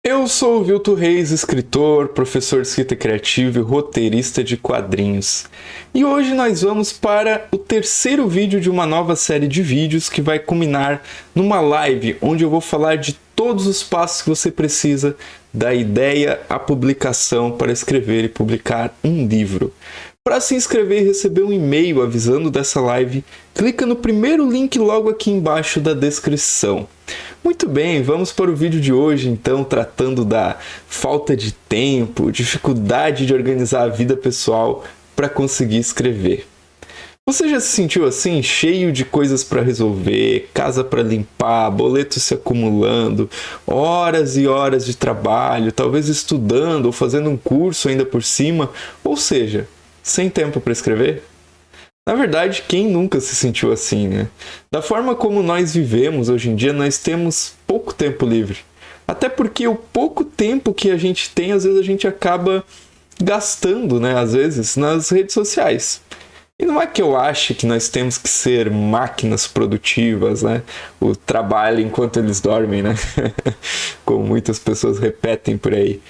Eu sou o Vilto Reis, escritor, professor de escrita criativa e roteirista de quadrinhos. E hoje nós vamos para o terceiro vídeo de uma nova série de vídeos que vai culminar numa live onde eu vou falar de todos os passos que você precisa da ideia à publicação para escrever e publicar um livro. Para se inscrever e receber um e-mail avisando dessa live, clica no primeiro link logo aqui embaixo da descrição. Muito bem, vamos para o vídeo de hoje, então, tratando da falta de tempo, dificuldade de organizar a vida pessoal para conseguir escrever. Você já se sentiu assim, cheio de coisas para resolver, casa para limpar, boletos se acumulando, horas e horas de trabalho, talvez estudando ou fazendo um curso ainda por cima, ou seja, sem tempo para escrever? Na verdade, quem nunca se sentiu assim, né? Da forma como nós vivemos hoje em dia, nós temos pouco tempo livre. Até porque o pouco tempo que a gente tem, às vezes a gente acaba gastando, né? Às vezes, nas redes sociais. E não é que eu ache que nós temos que ser máquinas produtivas, né? O trabalho enquanto eles dormem, né? Como muitas pessoas repetem por aí.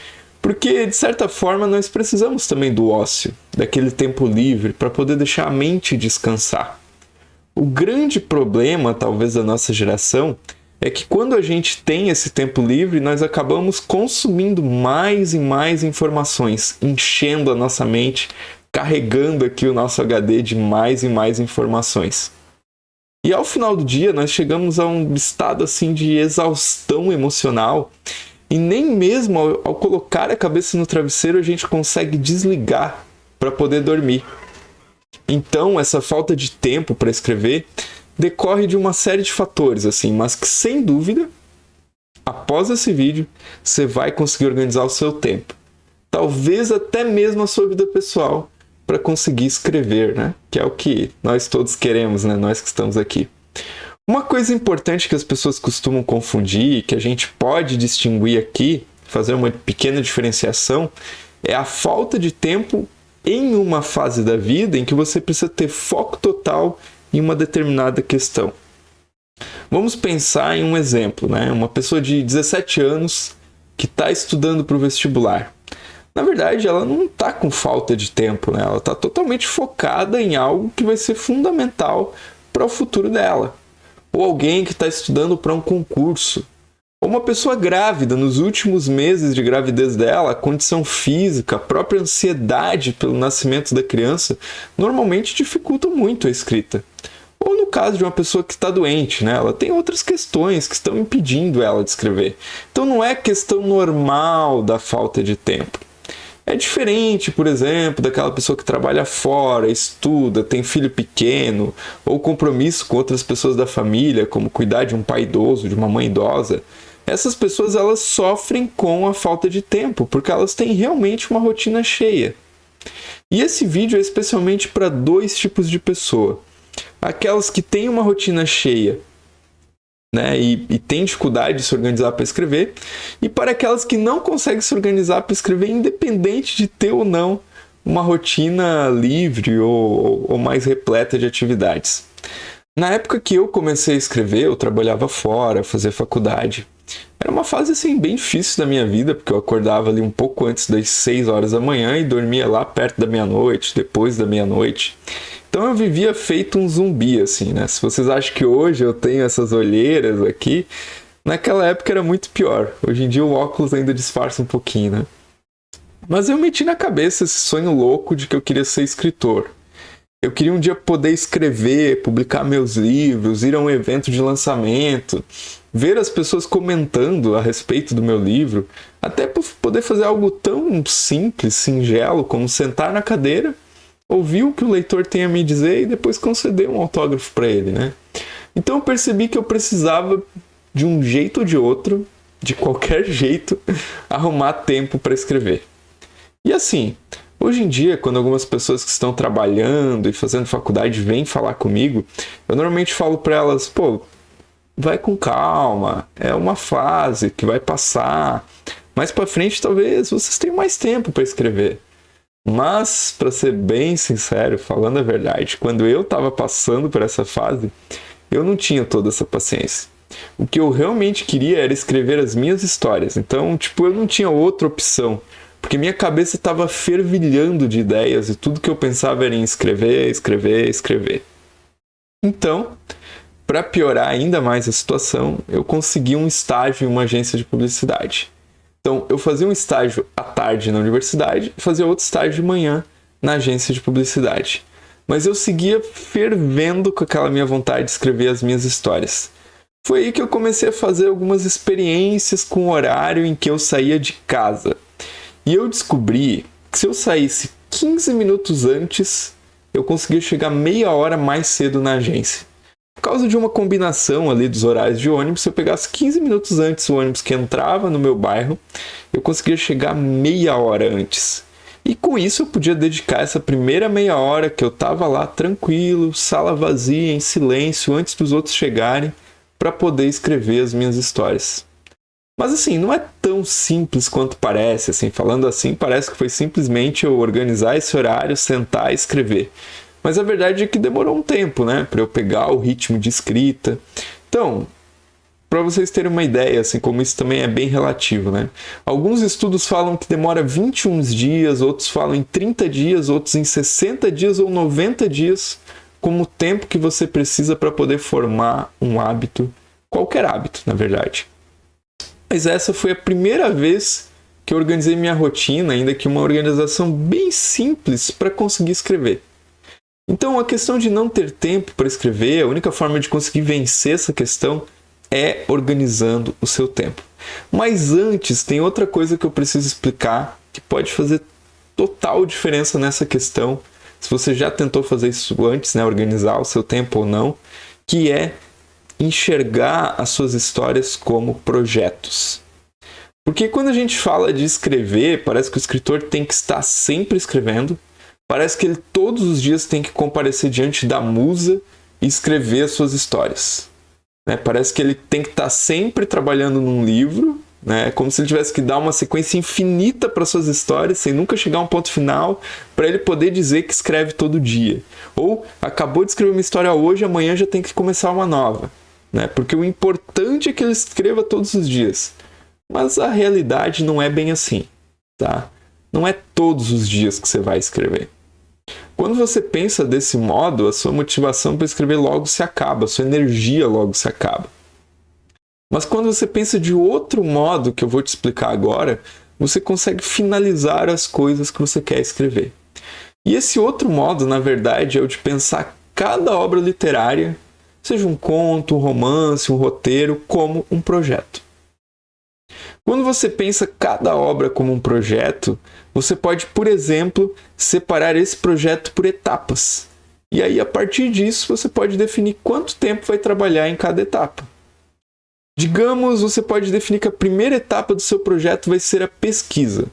Porque, de certa forma, nós precisamos também do ócio, daquele tempo livre, para poder deixar a mente descansar. O grande problema, talvez, da nossa geração é que quando a gente tem esse tempo livre, nós acabamos consumindo mais e mais informações, enchendo a nossa mente, carregando aqui o nosso HD de mais e mais informações. E ao final do dia, nós chegamos a um estado assim de exaustão emocional. E nem mesmo ao colocar a cabeça no travesseiro a gente consegue desligar para poder dormir. Então, essa falta de tempo para escrever decorre de uma série de fatores, assim, mas que sem dúvida, após esse vídeo, você vai conseguir organizar o seu tempo. Talvez até mesmo a sua vida pessoal para conseguir escrever, né? Que é o que nós todos queremos, né? Nós que estamos aqui. Uma coisa importante que as pessoas costumam confundir, que a gente pode distinguir aqui, fazer uma pequena diferenciação, é a falta de tempo em uma fase da vida em que você precisa ter foco total em uma determinada questão. Vamos pensar em um exemplo, né? Uma pessoa de 17 anos que está estudando para o vestibular. Na verdade, ela não está com falta de tempo, né? Ela está totalmente focada em algo que vai ser fundamental para o futuro dela. Ou alguém que está estudando para um concurso, ou uma pessoa grávida, nos últimos meses de gravidez dela, a condição física, a própria ansiedade pelo nascimento da criança, normalmente dificultam muito a escrita. Ou no caso de uma pessoa que está doente, né? Ela tem outras questões que estão impedindo ela de escrever. Então não é questão normal da falta de tempo. É diferente, por exemplo, daquela pessoa que trabalha fora, estuda, tem filho pequeno, ou compromisso com outras pessoas da família, como cuidar de um pai idoso, de uma mãe idosa. Essas pessoas elas sofrem com a falta de tempo, porque elas têm realmente uma rotina cheia. E esse vídeo é especialmente para dois tipos de pessoa. Aquelas que têm uma rotina cheia, né, e tem dificuldade de se organizar para escrever, e para aquelas que não conseguem se organizar para escrever, independente de ter ou não uma rotina livre ou mais repleta de atividades. Na época que eu comecei a escrever, eu trabalhava fora, fazia faculdade. Era uma fase assim, bem difícil da minha vida, porque eu acordava ali um pouco antes das 6 horas da manhã e dormia lá perto da meia-noite, depois da meia-noite. Então eu vivia feito um zumbi, assim, né? Se vocês acham que hoje eu tenho essas olheiras aqui, naquela época era muito pior. Hoje em dia o óculos ainda disfarça um pouquinho, né? Mas eu meti na cabeça esse sonho louco de que eu queria ser escritor. Eu queria um dia poder escrever, publicar meus livros, ir a um evento de lançamento, ver as pessoas comentando a respeito do meu livro, até poder fazer algo tão simples, singelo, como sentar na cadeira, ouvir o que o leitor tem a me dizer e depois conceder um autógrafo para ele, né? Então eu percebi que eu precisava, de um jeito ou de outro, de qualquer jeito, arrumar tempo para escrever. E assim, hoje em dia, quando algumas pessoas que estão trabalhando e fazendo faculdade vêm falar comigo, eu normalmente falo para elas, pô, vai com calma, é uma fase que vai passar. Mais para frente, talvez, vocês tenham mais tempo para escrever. Mas, para ser bem sincero, falando a verdade, quando eu estava passando por essa fase, eu não tinha toda essa paciência. O que eu realmente queria era escrever as minhas histórias. Então, tipo, eu não tinha outra opção. Porque minha cabeça estava fervilhando de ideias e tudo que eu pensava era em escrever, escrever, escrever. Então, para piorar ainda mais a situação, eu consegui um estágio em uma agência de publicidade. Então, eu fazia um estágio à tarde na universidade e fazia outro estágio de manhã na agência de publicidade. Mas eu seguia fervendo com aquela minha vontade de escrever as minhas histórias. Foi aí que eu comecei a fazer algumas experiências com o horário em que eu saía de casa. E eu descobri que se eu saísse 15 minutos antes, eu conseguia chegar meia hora mais cedo na agência. Por causa de uma combinação ali dos horários de ônibus, se eu pegasse 15 minutos antes o ônibus que entrava no meu bairro, eu conseguia chegar meia hora antes. E com isso eu podia dedicar essa primeira meia hora que eu estava lá tranquilo, sala vazia, em silêncio, antes dos outros chegarem, para poder escrever as minhas histórias. Mas assim, não é tão simples quanto parece, assim, falando assim, parece que foi simplesmente eu organizar esse horário, sentar e escrever. Mas a verdade é que demorou um tempo, né, para eu pegar o ritmo de escrita. Então, para vocês terem uma ideia, assim, como isso também é bem relativo, né? Alguns estudos falam que demora 21 dias, outros falam em 30 dias, outros em 60 dias ou 90 dias, como o tempo que você precisa para poder formar um hábito, qualquer hábito, na verdade. Mas essa foi a primeira vez que eu organizei minha rotina, ainda que uma organização bem simples para conseguir escrever. Então, a questão de não ter tempo para escrever, a única forma de conseguir vencer essa questão é organizando o seu tempo. Mas antes, tem outra coisa que eu preciso explicar que pode fazer total diferença nessa questão, se você já tentou fazer isso antes, né, organizar o seu tempo ou não, que é enxergar as suas histórias como projetos. Porque quando a gente fala de escrever, parece que o escritor tem que estar sempre escrevendo, parece que ele todos os dias tem que comparecer diante da musa e escrever as suas histórias. Parece que ele tem que estar sempre trabalhando num livro, né? Como se ele tivesse que dar uma sequência infinita para suas histórias, sem nunca chegar a um ponto final, para ele poder dizer que escreve todo dia. Ou acabou de escrever uma história hoje, amanhã já tem que começar uma nova. Porque o importante é que ele escreva todos os dias. Mas a realidade não é bem assim, tá? Não é todos os dias que você vai escrever. Quando você pensa desse modo, a sua motivação para escrever logo se acaba, a sua energia logo se acaba. Mas quando você pensa de outro modo, que eu vou te explicar agora, você consegue finalizar as coisas que você quer escrever. E esse outro modo, na verdade, é o de pensar cada obra literária, seja um conto, um romance, um roteiro, como um projeto. Quando você pensa cada obra como um projeto, você pode, por exemplo, separar esse projeto por etapas. E aí, a partir disso, você pode definir quanto tempo vai trabalhar em cada etapa. Digamos, você pode definir que a primeira etapa do seu projeto vai ser a pesquisa.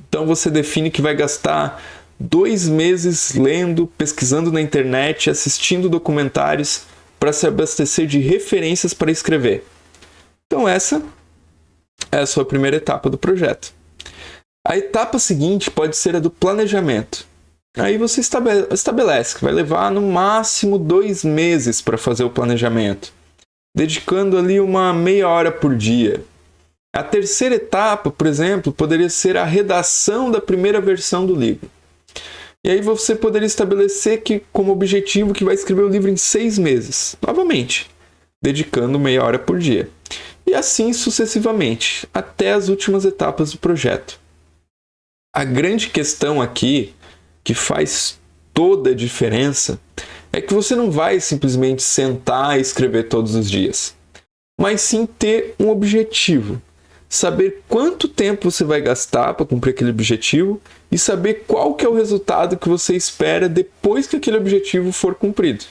Então, você define que vai gastar 2 meses lendo, pesquisando na internet, assistindo documentários para se abastecer de referências para escrever. Então, essa é a sua primeira etapa do projeto. A etapa seguinte pode ser a do planejamento. Aí você estabelece que vai levar no máximo 2 meses para fazer o planejamento, dedicando ali uma meia hora por dia. A terceira etapa, por exemplo, poderia ser a redação da primeira versão do livro. E aí você poderia estabelecer que, como objetivo, que vai escrever o livro em 6 meses. Novamente, dedicando meia hora por dia. E assim sucessivamente, até as últimas etapas do projeto. A grande questão aqui, que faz toda a diferença, é que você não vai simplesmente sentar e escrever todos os dias, mas sim ter um objetivo. Saber quanto tempo você vai gastar para cumprir aquele objetivo e saber qual que é o resultado que você espera depois que aquele objetivo for cumprido.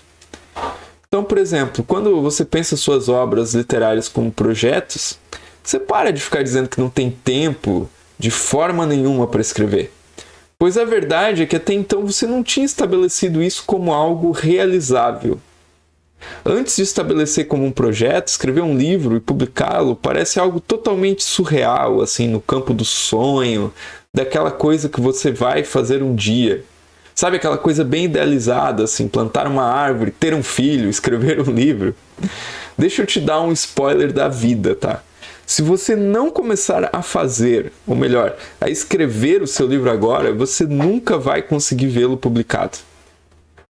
Então, por exemplo, quando você pensa suas obras literárias como projetos, você para de ficar dizendo que não tem tempo de forma nenhuma para escrever. Pois a verdade é que até então você não tinha estabelecido isso como algo realizável. Antes de estabelecer como um projeto, escrever um livro e publicá-lo parece algo totalmente surreal, assim, no campo do sonho, daquela coisa que você vai fazer um dia. Sabe, aquela coisa bem idealizada, assim, plantar uma árvore, ter um filho, escrever um livro. deixa eu te dar um spoiler da vida, tá? Se você não começar a fazer, ou melhor, a escrever o seu livro agora, você nunca vai conseguir vê-lo publicado.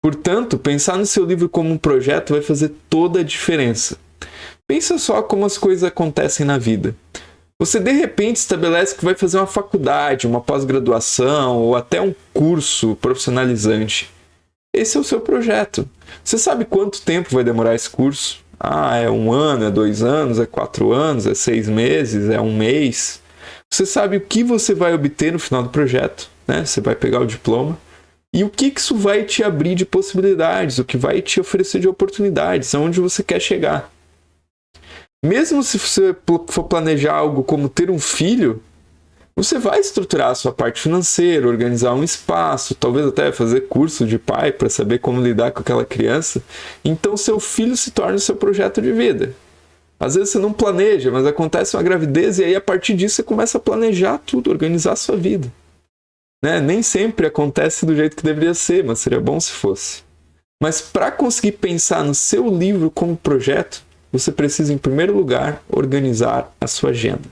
Portanto, pensar no seu livro como um projeto vai fazer toda a diferença. Pensa só como as coisas acontecem na vida. Você de repente estabelece que vai fazer uma faculdade, uma pós-graduação ou até um curso profissionalizante. Esse é o seu projeto. Você sabe quanto tempo vai demorar esse curso? É 1 ano, é 2 anos, é 4 anos, é 6 meses, é 1 mês. Você sabe o que você vai obter no final do projeto, né? Você vai pegar o diploma. E o que isso vai te abrir de possibilidades, o que vai te oferecer de oportunidades, aonde você quer chegar. Mesmo se você for planejar algo como ter um filho, você vai estruturar a sua parte financeira, organizar um espaço, talvez até fazer curso de pai para saber como lidar com aquela criança. Então seu filho se torna o seu projeto de vida. Às vezes você não planeja, mas acontece uma gravidez e aí a partir disso você começa a planejar tudo, organizar a sua vida. Né? Nem sempre acontece do jeito que deveria ser, mas seria bom se fosse. Mas para conseguir pensar no seu livro como projeto, você precisa, em primeiro lugar, organizar a sua agenda.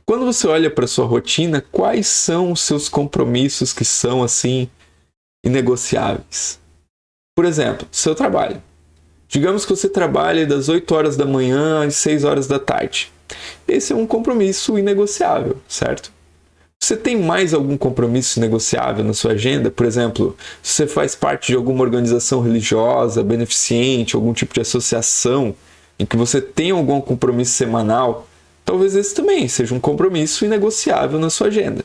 Quando você olha para a sua rotina, quais são os seus compromissos que são, assim, inegociáveis? Por exemplo, seu trabalho. Digamos que você trabalha das 8 horas da manhã às 6 horas da tarde. Esse é um compromisso inegociável, certo? Você tem mais algum compromisso negociável na sua agenda? Por exemplo, se você faz parte de alguma organização religiosa, beneficente, algum tipo de associação em que você tem algum compromisso semanal, talvez esse também seja um compromisso inegociável na sua agenda.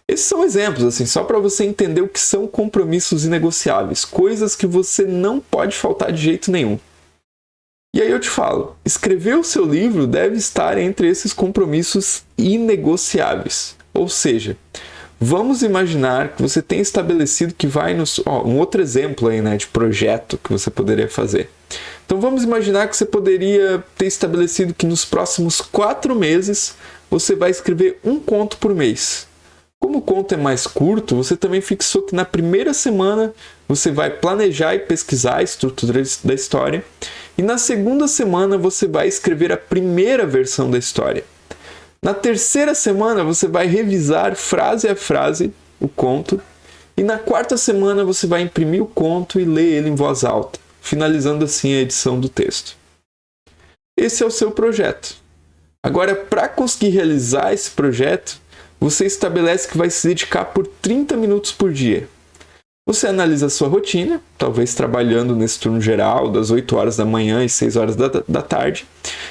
Esses são exemplos, assim, só para você entender o que são compromissos inegociáveis, coisas que você não pode faltar de jeito nenhum. E aí eu te falo, escrever o seu livro deve estar entre esses compromissos inegociáveis. Ou seja, vamos imaginar que você tem estabelecido que vai nos... um outro exemplo aí, né, de projeto que você poderia fazer. Então vamos imaginar que você poderia ter estabelecido que nos próximos 4 meses você vai escrever um conto por mês. Como o conto é mais curto, você também fixou que na primeira semana você vai planejar e pesquisar a estrutura da história e na segunda semana você vai escrever a primeira versão da história. Na terceira semana você vai revisar frase a frase o conto e na quarta semana você vai imprimir o conto e ler ele em voz alta, finalizando assim a edição do texto. Esse é o seu projeto. Agora, para conseguir realizar esse projeto, você estabelece que vai se dedicar por 30 minutos por dia. Você analisa a sua rotina, talvez trabalhando nesse turno geral, das 8 horas da manhã às 6 horas da tarde,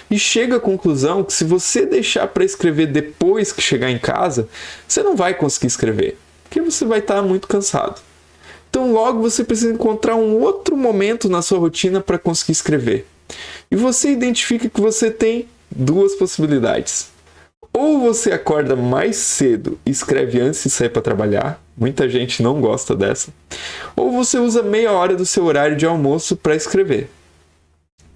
e chega à conclusão que se você deixar para escrever depois que chegar em casa, você não vai conseguir escrever, porque você vai estar muito cansado. Então logo você precisa encontrar um outro momento na sua rotina para conseguir escrever. E você identifica que você tem 2 possibilidades. Ou você acorda mais cedo e escreve antes de sair para trabalhar, muita gente não gosta dessa, ou você usa meia hora do seu horário de almoço para escrever.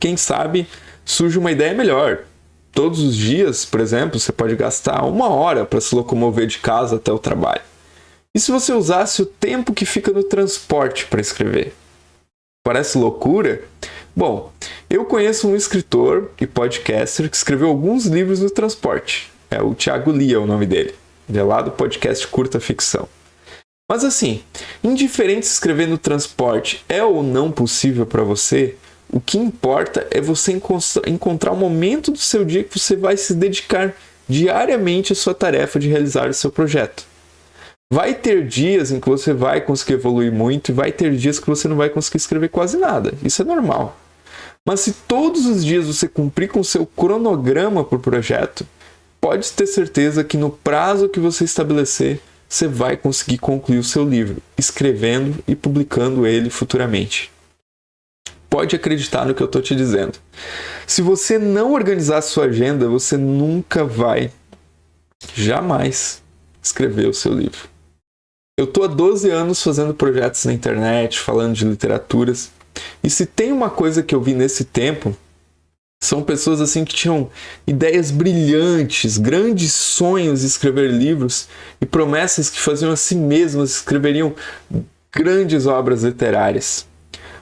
Quem sabe surge uma ideia melhor. Todos os dias, por exemplo, você pode gastar 1 hora para se locomover de casa até o trabalho. E se você usasse o tempo que fica no transporte para escrever? Parece loucura? Bom, eu conheço um escritor e podcaster que escreveu alguns livros no transporte. É o Thiago Lia, o nome dele. Ele é lá do podcast Curta Ficção. Mas assim, indiferente se escrever no transporte é ou não possível para você, o que importa é você encontrar um momento do seu dia que você vai se dedicar diariamente à sua tarefa de realizar o seu projeto. Vai ter dias em que você vai conseguir evoluir muito e vai ter dias que você não vai conseguir escrever quase nada. Isso é normal. Mas se todos os dias você cumprir com o seu cronograma por projeto, pode ter certeza que no prazo que você estabelecer, você vai conseguir concluir o seu livro, escrevendo e publicando ele futuramente. Pode acreditar no que eu estou te dizendo. Se você não organizar a sua agenda, você nunca vai, jamais, escrever o seu livro. Eu estou há 12 anos fazendo projetos na internet, falando de literaturas, e se tem uma coisa que eu vi nesse tempo, são pessoas assim que tinham ideias brilhantes, grandes sonhos de escrever livros e promessas que faziam a si mesmas, escreveriam grandes obras literárias.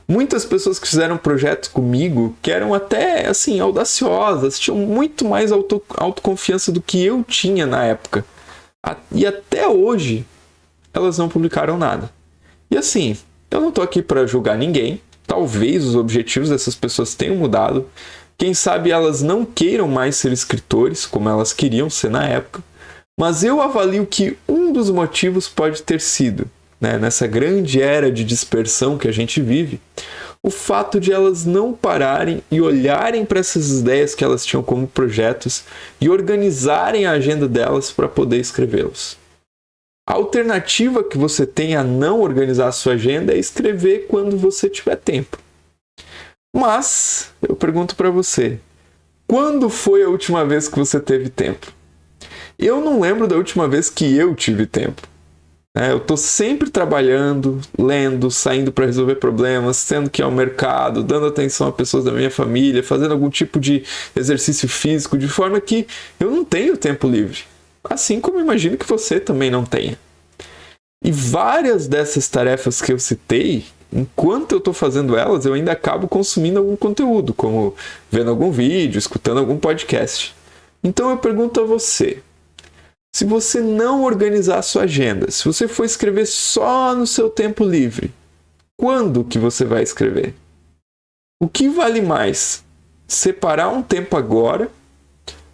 Muitas pessoas que fizeram projetos comigo, que eram até, assim, audaciosas, tinham muito mais autoconfiança do que eu tinha na época. E até hoje, elas não publicaram nada. E assim, eu não tô aqui para julgar ninguém. Talvez os objetivos dessas pessoas tenham mudado. Quem sabe elas não queiram mais ser escritores, como elas queriam ser na época. Mas eu avalio que um dos motivos pode ter sido, né, nessa grande era de dispersão que a gente vive, o fato de elas não pararem e olharem para essas ideias que elas tinham como projetos e organizarem a agenda delas para poder escrevê-los. A alternativa que você tem a não organizar a sua agenda é escrever quando você tiver tempo. Mas eu pergunto para você, quando foi a última vez que você teve tempo? Eu não lembro da última vez que eu tive tempo. Eu estou sempre trabalhando, lendo, saindo para resolver problemas, tendo que ir ao mercado, dando atenção a pessoas da minha família, fazendo algum tipo de exercício físico, de forma que eu não tenho tempo livre. Assim como imagino que você também não tenha. E várias dessas tarefas que eu citei, enquanto eu estou fazendo elas, eu ainda acabo consumindo algum conteúdo, como vendo algum vídeo, escutando algum podcast. Então eu pergunto a você, se você não organizar a sua agenda, se você for escrever só no seu tempo livre, quando que você vai escrever? O que vale mais? Separar um tempo agora,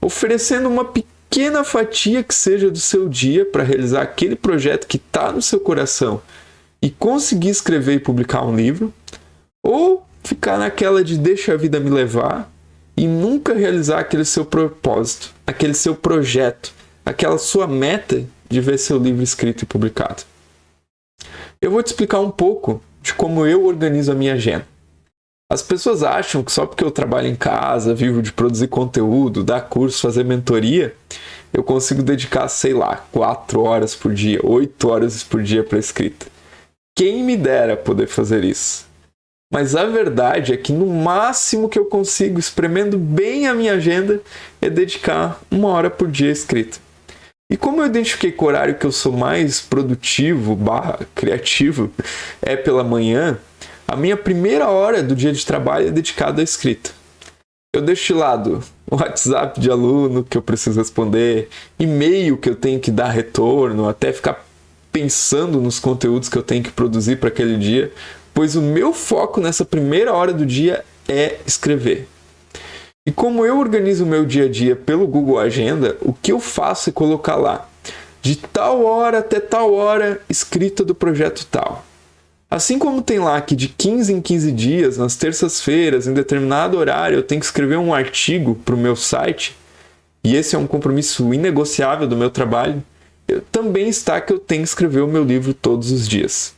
oferecendo uma pequena fatia que seja do seu dia para realizar aquele projeto que está no seu coração e conseguir escrever e publicar um livro, ou ficar naquela de deixa a vida me levar e nunca realizar aquele seu propósito, aquele seu projeto, aquela sua meta de ver seu livro escrito e publicado. Eu vou te explicar um pouco de como eu organizo a minha agenda. As pessoas acham que só porque eu trabalho em casa, vivo de produzir conteúdo, dar curso, fazer mentoria, eu consigo dedicar, 4 horas por dia, 8 horas por dia para escrita. Quem me dera poder fazer isso. Mas a verdade é que no máximo que eu consigo, espremendo bem a minha agenda, é dedicar 1 hora por dia à escrita. E como eu identifiquei que o horário que eu sou mais produtivo, criativo, é pela manhã, a minha primeira hora do dia de trabalho é dedicada à escrita. Eu deixo de lado o WhatsApp de aluno que eu preciso responder, e-mail que eu tenho que dar retorno, até ficar pensando nos conteúdos que eu tenho que produzir para aquele dia, pois o meu foco nessa primeira hora do dia é escrever. E como eu organizo o meu dia a dia pelo Google Agenda, o que eu faço é colocar lá, de tal hora até tal hora, escrita do projeto tal. Assim como tem lá que de 15 em 15 dias, nas terças-feiras, em determinado horário, eu tenho que escrever um artigo para o meu site, e esse é um compromisso inegociável do meu trabalho, também está que eu tenho que escrever o meu livro todos os dias.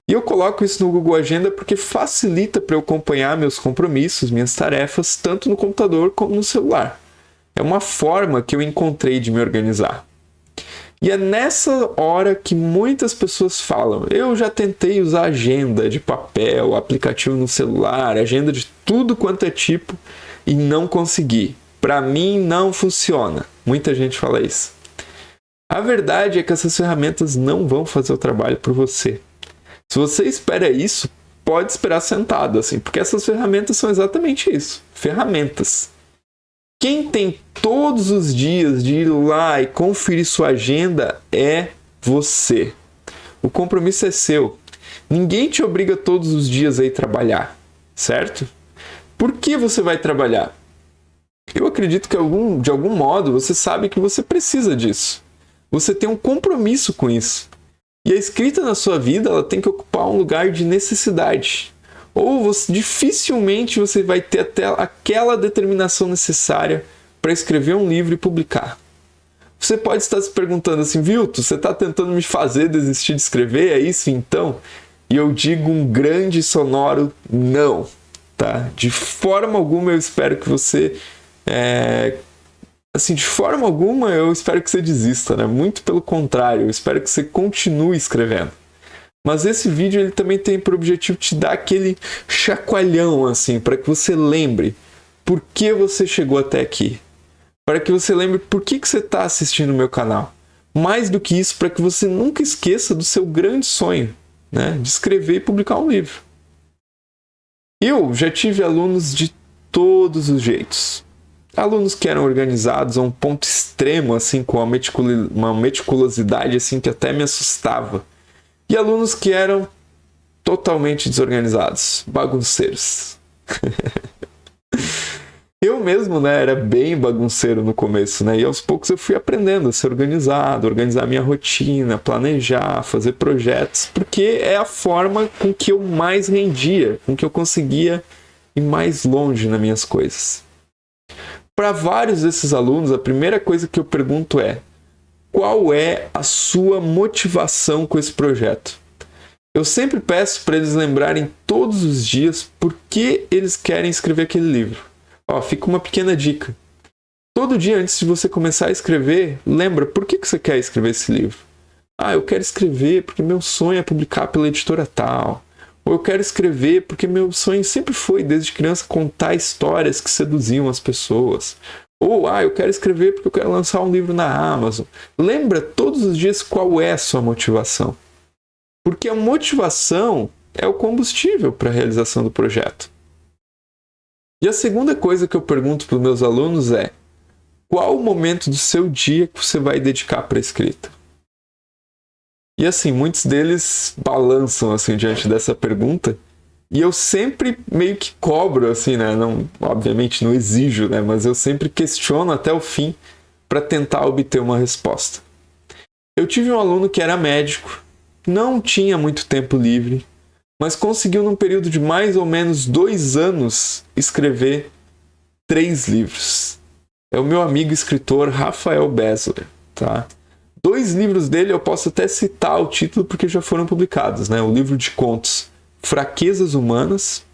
E eu coloco isso no Google Agenda porque facilita para eu acompanhar meus compromissos, minhas tarefas, tanto no computador como no celular. É uma forma que eu encontrei de me organizar. E é nessa hora que muitas pessoas falam, eu já tentei usar agenda de papel, aplicativo no celular, agenda de tudo quanto é tipo e não consegui. Para mim não funciona. Muita gente fala isso. A verdade é que essas ferramentas não vão fazer o trabalho por você. Se você espera isso, pode esperar sentado, assim, porque essas ferramentas são exatamente isso, ferramentas. Quem tem todos os dias de ir lá e conferir sua agenda é você. O compromisso é seu. Ninguém te obriga todos os dias a ir trabalhar, certo? Por que você vai trabalhar? Eu acredito que de algum modo você sabe que você precisa disso. Você tem um compromisso com isso. E a escrita na sua vida ela tem que ocupar um lugar de necessidade. Ou dificilmente você vai ter até aquela determinação necessária para escrever um livro e publicar. Você pode estar se perguntando assim, Vilto, você está tentando me fazer desistir de escrever? É isso então? E eu digo um grande e sonoro não. Tá? De forma alguma eu espero que você... de forma alguma eu espero que você desista, né? Muito pelo contrário, eu espero que você continue escrevendo. Mas esse vídeo ele também tem por objetivo te dar aquele chacoalhão, assim, para que você lembre por que você chegou até aqui. Para que você lembre por que você está assistindo o meu canal. Mais do que isso, para que você nunca esqueça do seu grande sonho, né? De escrever e publicar um livro. Eu já tive alunos de todos os jeitos. Alunos que eram organizados a um ponto extremo, assim, com uma meticulosidade assim, que até me assustava. E alunos que eram totalmente desorganizados, bagunceiros. Eu mesmo, né, era bem bagunceiro no começo, né? E aos poucos eu fui aprendendo a ser organizado, organizar minha rotina, planejar, fazer projetos, porque é a forma com que eu mais rendia, com que eu conseguia ir mais longe nas minhas coisas. Para vários desses alunos, a primeira coisa que eu pergunto é: qual é a sua motivação com esse projeto? Eu sempre peço para eles lembrarem todos os dias por que eles querem escrever aquele livro. Ó, fica uma pequena dica. Todo dia antes de você começar a escrever, lembra por que você quer escrever esse livro. Ah, eu quero escrever porque meu sonho é publicar pela editora tal. Ou eu quero escrever porque meu sonho sempre foi, desde criança, contar histórias que seduziam as pessoas. Ou, eu quero escrever porque eu quero lançar um livro na Amazon. Lembra todos os dias qual é a sua motivação. Porque a motivação é o combustível para a realização do projeto. E a segunda coisa que eu pergunto para os meus alunos é: qual o momento do seu dia que você vai dedicar para a escrita? E assim, muitos deles balançam assim diante dessa pergunta, e eu sempre meio que cobro assim, né? Não, obviamente não exijo, né? Mas eu sempre questiono até o fim para tentar obter uma resposta. Eu tive um aluno que era médico, não tinha muito tempo livre, mas conseguiu num período de mais ou menos 2 anos escrever 3 livros. É o meu amigo escritor Rafael Besler, tá? 2 livros dele eu posso até citar o título porque já foram publicados, né? O livro de contos Fraquezas Humanas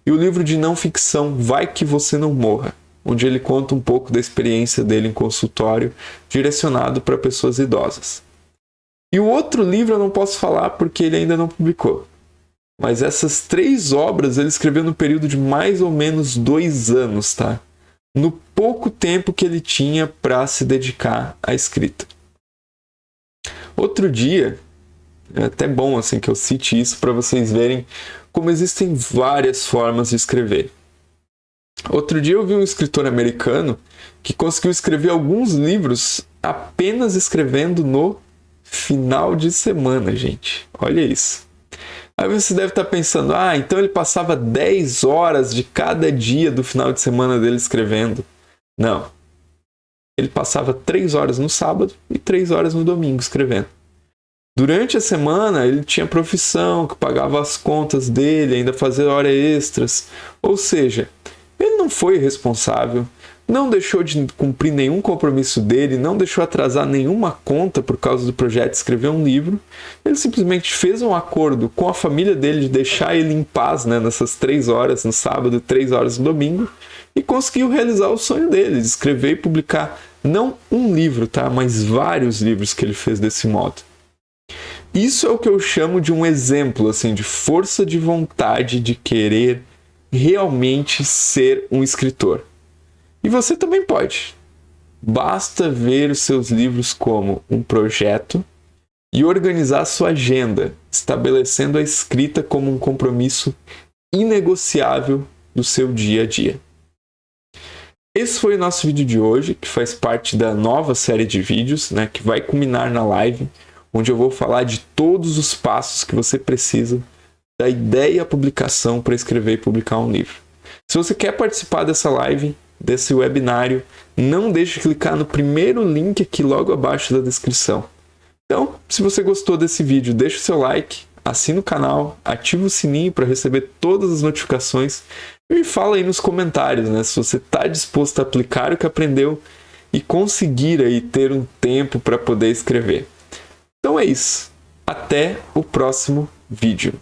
e o livro de não ficção Vai Que Você Não Morra, onde ele conta um pouco da experiência dele em consultório direcionado para pessoas idosas. E o outro livro eu não posso falar porque ele ainda não publicou. Mas essas 3 obras ele escreveu no período de mais ou menos 2 anos, tá? No pouco tempo que ele tinha para se dedicar à escrita. Outro dia, é até bom assim que eu cite isso para vocês verem como existem várias formas de escrever. Outro dia eu vi um escritor americano que conseguiu escrever alguns livros apenas escrevendo no final de semana, gente. Olha isso. Aí você deve estar pensando, então ele passava 10 horas de cada dia do final de semana dele escrevendo. Não. Ele passava 3 horas no sábado e 3 horas no domingo escrevendo. Durante a semana ele tinha profissão, que pagava as contas dele, ainda fazia horas extras. Ou seja, ele não foi irresponsável, não deixou de cumprir nenhum compromisso dele, não deixou atrasar nenhuma conta por causa do projeto de escrever um livro. Ele simplesmente fez um acordo com a família dele de deixar ele em paz, né, nessas 3 horas no sábado, 3 horas no domingo, e conseguiu realizar o sonho dele, de escrever e publicar não um livro, tá, mas vários livros que ele fez desse modo. Isso é o que eu chamo de um exemplo assim, de força de vontade de querer realmente ser um escritor. E você também pode. Basta ver os seus livros como um projeto e organizar sua agenda, estabelecendo a escrita como um compromisso inegociável do seu dia a dia. Esse foi o nosso vídeo de hoje, que faz parte da nova série de vídeos, né, que vai culminar na live, onde eu vou falar de todos os passos que você precisa da ideia à publicação para escrever e publicar um livro. Se você quer participar dessa live, desse webinário, não deixe de clicar no primeiro link aqui logo abaixo da descrição. Então, se você gostou desse vídeo, deixa o seu like, assina o canal, ativa o sininho para receber todas as notificações e me fala aí nos comentários, né, se você está disposto a aplicar o que aprendeu e conseguir aí ter um tempo para poder escrever. Então é isso. Até o próximo vídeo.